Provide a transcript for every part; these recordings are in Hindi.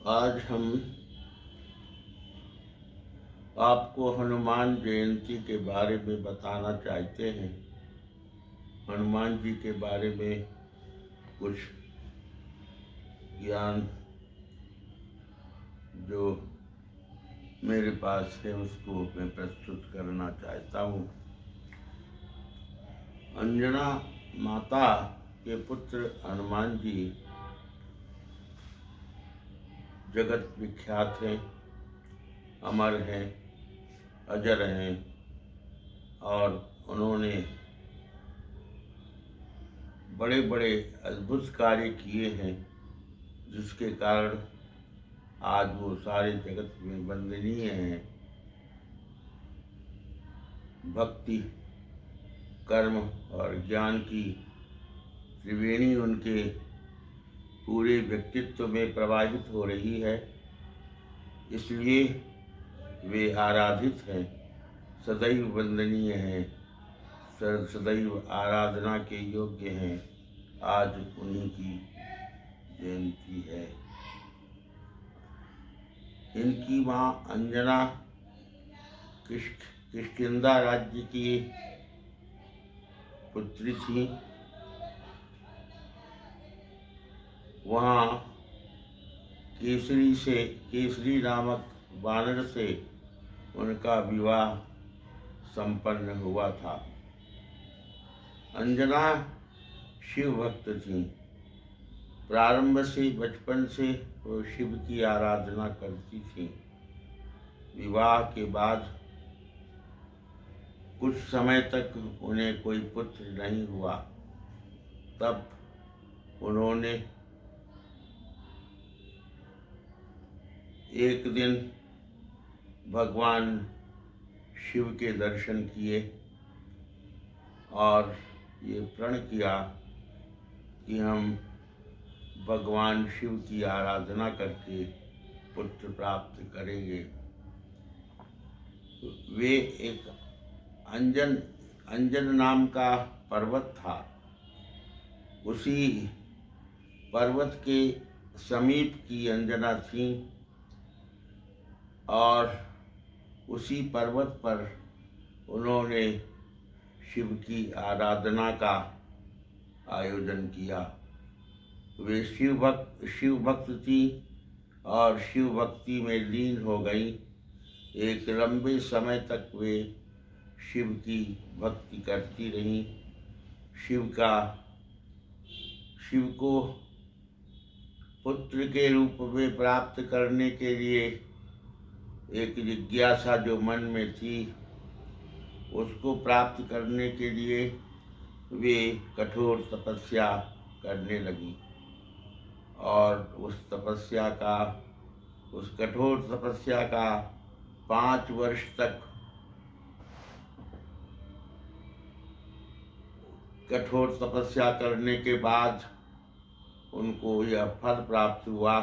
आज हम आपको हनुमान जयंती के बारे में बताना चाहते हैं। हनुमान जी के बारे में कुछ ज्ञान जो मेरे पास है उसको मैं प्रस्तुत करना चाहता हूँ। अंजना माता के पुत्र हनुमान जी जगत विख्यात हैं, अमर हैं, अजर हैं और उन्होंने बड़े बड़े अद्भुत कार्य किए हैं, जिसके कारण आज वो सारे जगत में वंदनीय हैं। भक्ति, कर्म और ज्ञान की त्रिवेणी उनके पूरे व्यक्तित्व में प्रवाहित हो रही है, इसलिए वे आराधित हैं, सदैव वंदनीय हैं, सदैव आराधना के योग्य हैं। आज उन्हीं की जयंती है। इनकी माँ अंजना किष्किंधा राज्य की पुत्री थी। वहाँ केसरी नामक वानर से उनका विवाह संपन्न हुआ था। अंजना शिव भक्त थी। प्रारंभ से बचपन से वो शिव की आराधना करती थी। विवाह के बाद कुछ समय तक उन्हें कोई पुत्र नहीं हुआ। तब उन्होंने एक दिन भगवान शिव के दर्शन किए और ये प्रण किया कि हम भगवान शिव की आराधना करके पुत्र प्राप्त करेंगे। वे एक अंजन नाम का पर्वत था। उसी पर्वत के समीप की अंजना थी और उसी पर्वत पर उन्होंने शिव की आराधना का आयोजन किया। वे शिव भक्त थी और शिव भक्ति में लीन हो गई। एक लंबे समय तक वे शिव की भक्ति करती रहीं। शिव को पुत्र के रूप में प्राप्त करने के लिए एक जिज्ञासा जो मन में थी, उसको प्राप्त करने के लिए वे कठोर तपस्या करने लगी और उस कठोर तपस्या का 5 वर्ष तक कठोर तपस्या करने के बाद उनको यह फल प्राप्त हुआ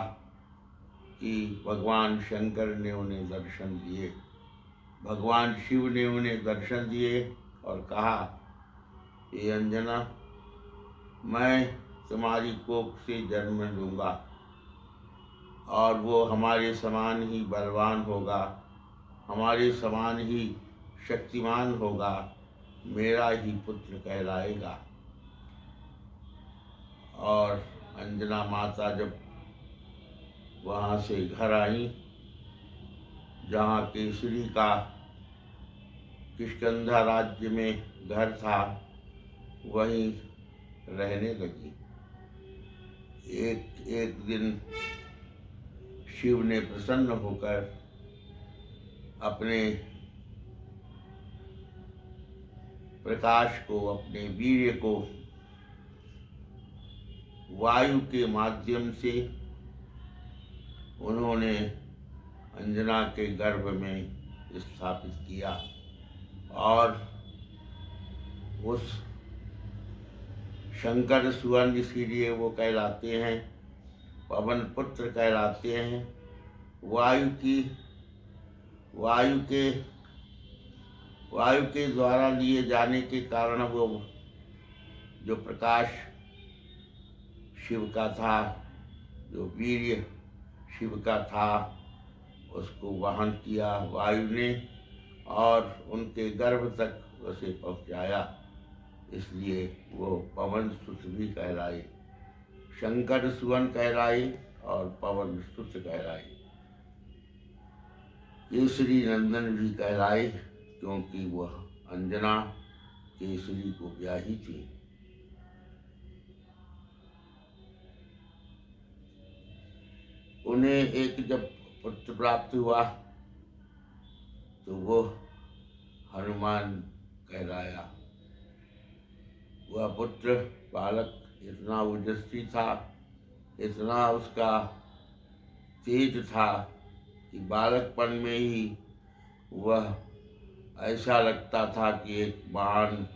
कि भगवान शंकर ने उन्हें दर्शन दिए। भगवान शिव ने उन्हें दर्शन दिए और कहा, ये अंजना, मैं तुम्हारी कोख से जन्म लूँगा और वो हमारे समान ही बलवान होगा, हमारे समान ही शक्तिमान होगा, मेरा ही पुत्र कहलाएगा। और अंजना माता जब वहाँ से घर आई, जहाँ केसरी का किष्किंधा राज्य में घर था, वहीं रहने लगी। एक दिन शिव ने प्रसन्न होकर अपने प्रकाश को, अपने वीर्य को वायु के माध्यम से उन्होंने अंजना के गर्भ में स्थापित किया और उस शंकर सुवन, इसीलिए वो कहलाते हैं, पवन पुत्र कहलाते हैं। वायु के द्वारा लिए जाने के कारण वो जो प्रकाश शिव का था, जो वीर्य शिव का था उसको वहन किया वायु ने और उनके गर्भ तक उसे पहुँचाया, इसलिए वो पवन सुत भी कहलाए। शंकर सुवन कहलाए और पवन सुत कहलाए। केसरी नंदन भी कहलाए क्योंकि वह अंजना केसरी को ब्याही थी। उन्हें एक जब पुत्र प्राप्त हुआ तो वो हनुमान कहलाया। वह पुत्र बालक इतना ओजस्वी था, इतना उसका तेज था कि बालकपन में ही वह ऐसा लगता था कि एक महान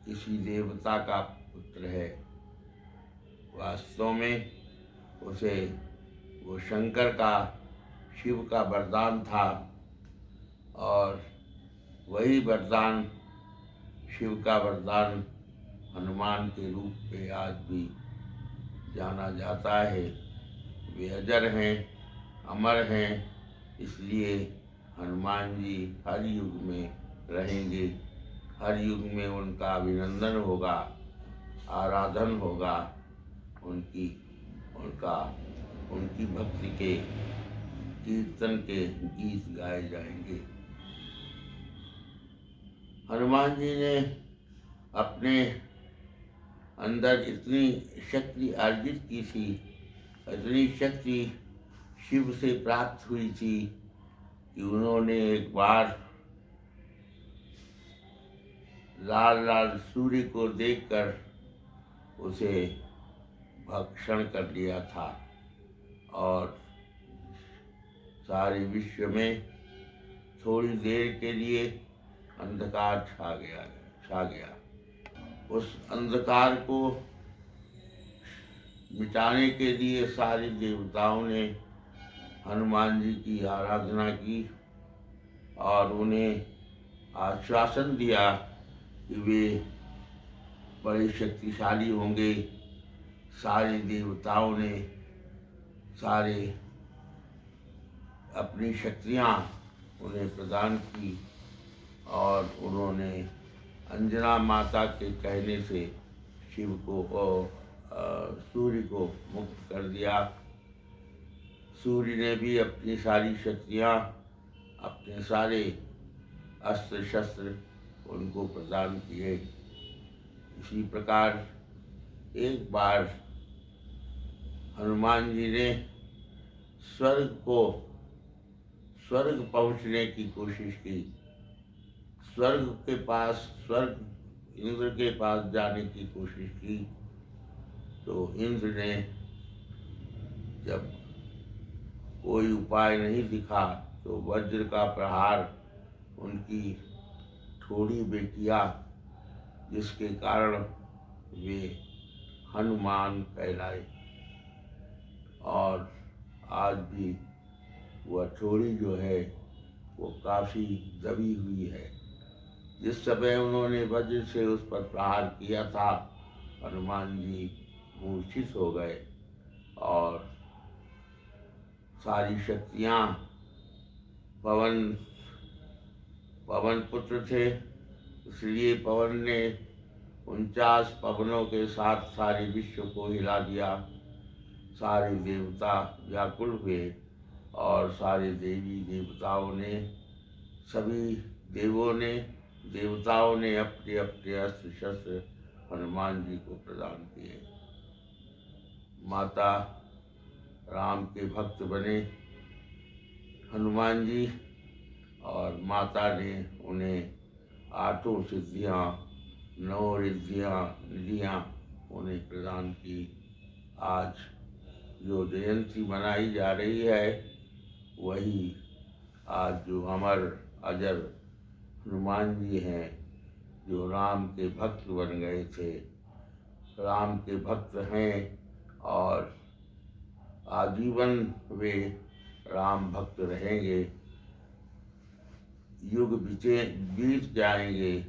किसी देवता का पुत्र है। वास्तव में उसे वो शंकर का, शिव का वरदान था और वही वरदान, शिव का वरदान हनुमान के रूप में आज भी जाना जाता है। वे अजर हैं, अमर हैं, इसलिए हनुमान जी हर युग में रहेंगे। हर युग में उनका अभिनंदन होगा, आराधन होगा, उनकी भक्ति के कीर्तन के गीत गाए जाएंगे। हनुमान जी ने अपने अंदर इतनी शक्ति अर्जित की थी, इतनी शक्ति शिव से प्राप्त हुई थी कि उन्होंने एक बार लाल लाल सूर्य को देखकर उसे भक्षण कर लिया था और सारे विश्व में थोड़ी देर के लिए अंधकार छा गया। उस अंधकार को मिटाने के लिए सारे देवताओं ने हनुमान जी की आराधना की और उन्हें आश्वासन दिया कि वे बड़े शक्तिशाली होंगे। सारे देवताओं ने सारे अपनी शक्तियाँ उन्हें प्रदान की और उन्होंने अंजना माता के कहने से शिव को और सूर्य को मुक्त कर दिया। सूर्य ने भी अपनी सारी शक्तियाँ, अपने सारे अस्त्र शस्त्र उनको प्रदान किए। इसी प्रकार एक बार हनुमान जी ने स्वर्ग पहुँचने की कोशिश की। स्वर्ग इंद्र के पास जाने की कोशिश की तो इंद्र ने जब कोई उपाय नहीं दिखा तो वज्र का प्रहार उनकी ठोड़ी में किया, जिसके कारण वे हनुमान कहलाए। और आज भी वह ठोड़ी जो है वो काफ़ी दबी हुई है। जिस समय उन्होंने वज्र से उस पर प्रहार किया था, हनुमान जी मूर्छित हो गए और सारी शक्तियाँ, पवन पुत्र थे इसलिए पवन ने 49 पवनों के साथ सारे विश्व को हिला दिया। सारे देवता व्याकुल हुए और सारे देवी देवताओं ने, सभी देवताओं ने अपने अपने अस्त्र शस्त्र हनुमान जी को प्रदान किए। माता राम के भक्त बने हनुमान जी और माता ने उन्हें 8 सिद्धियाँ, 9 निधियाँ उन्हें प्रदान की। आज जो जयंती मनाई जा रही है वही आज जो अमर अजर हनुमान जी हैं, जो राम के भक्त बन गए थे, राम के भक्त हैं और आजीवन वे राम भक्त रहेंगे। युग बीत जाएंगे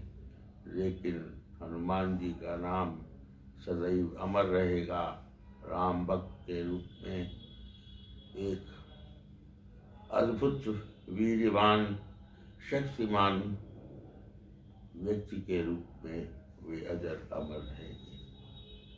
लेकिन हनुमान जी का नाम सदैव अमर रहेगा राम भक्त के रूप में। अद्भुत वीर्यवान शक्तिमान व्यक्ति के रूप में वे अजर अमर रहेंगे।